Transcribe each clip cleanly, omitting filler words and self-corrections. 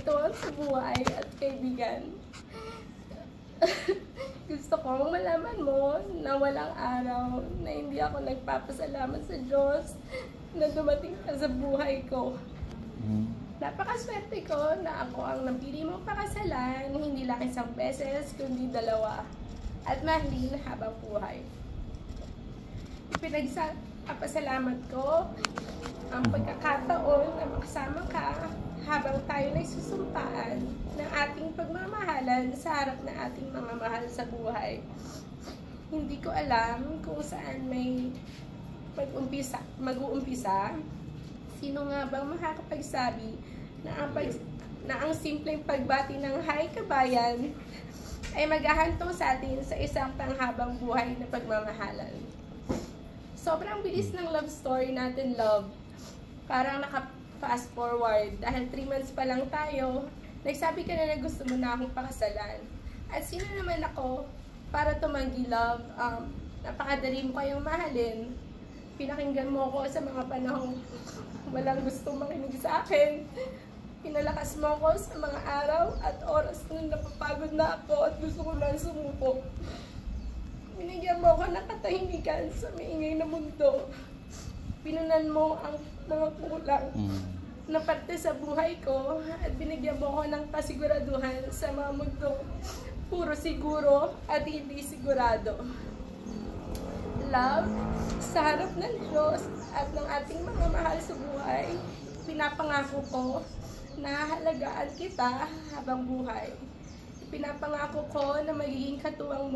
katuwang sa buhay at kaibigan. Gusto kong malaman mo na walang araw na hindi ako nagpapasalamat sa Diyos na dumating ka sa buhay ko. Napakaswerte ko na ako ang napili mong pakasalan, hindi lang isang beses, kundi dalawa, at mahalin habang buhay. Pinagpapasalamat ko ang pagkakataon na makasama ka habang tayo nagsusumpaan ng ating pagmamahalan sa harap ng ating mga mahal sa buhay. Hindi ko alam kung saan may mag-uumpisa. Sino nga bang makakapagsabi na ang simpleng pagbati ng "Hi kabayan" ay maghahantong sa atin sa isang panghabang buhay na pagmamahalan. Sobrang bilis ng love story natin, love. Parang naka-fast forward dahil 3 months pa lang tayo, nagsabi ka na gusto mo na akong pakasalan. At sino naman ako para tumanggi, love? Napakadali mo kayong mahalin. Pinakinggan mo ako sa mga panahong walang gustong makinig sa akin. Pinalakas mo ako sa mga araw at oras na napapagod na ako at gusto ko lang sumuko. Binigyan mo ako ng katahimikan sa maingay na mundo. Pinunan mo ang mga kulang na parte sa buhay ko at binigyan mo ako ng kasiguraduhan sa mga mundong puro siguro at hindi sigurado. Love, sa harap ng Diyos at ng ating mga mahal sa buhay, pinapangako ko na halagaan kita habang buhay. Pinapangako ko na magiging katuwang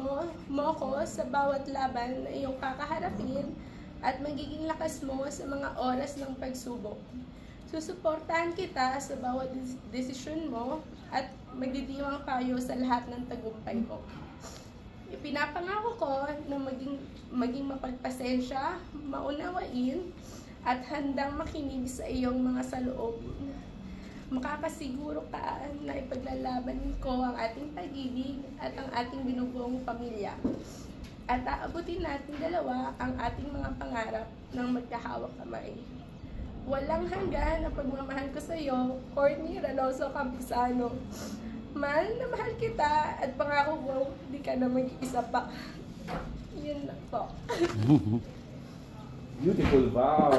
mo ko sa bawat laban na iyong kakaharapin at magiging lakas mo sa mga oras ng pagsubok. Susuportahan kita sa bawat desisyon mo at magdidiwang payo sa lahat ng tagumpay mo. Ipinapangako ko na maging mapagpasensya, maunawain, at handang makinig sa iyong mga saloobin. Makakasiguro ka na ipaglalaban ko ang ating pag-ibig at ang ating binubuong pamilya. At aabutin natin dalawa ang ating mga pangarap ng magkahawak kamay. Walang hanggan na pagmamahal ko sa iyo, Courtney Raloso Campuzano. Mahal na mahal kita at pangako ko, di ka na mag-iisa pa. Yun lang po. Beautiful vow.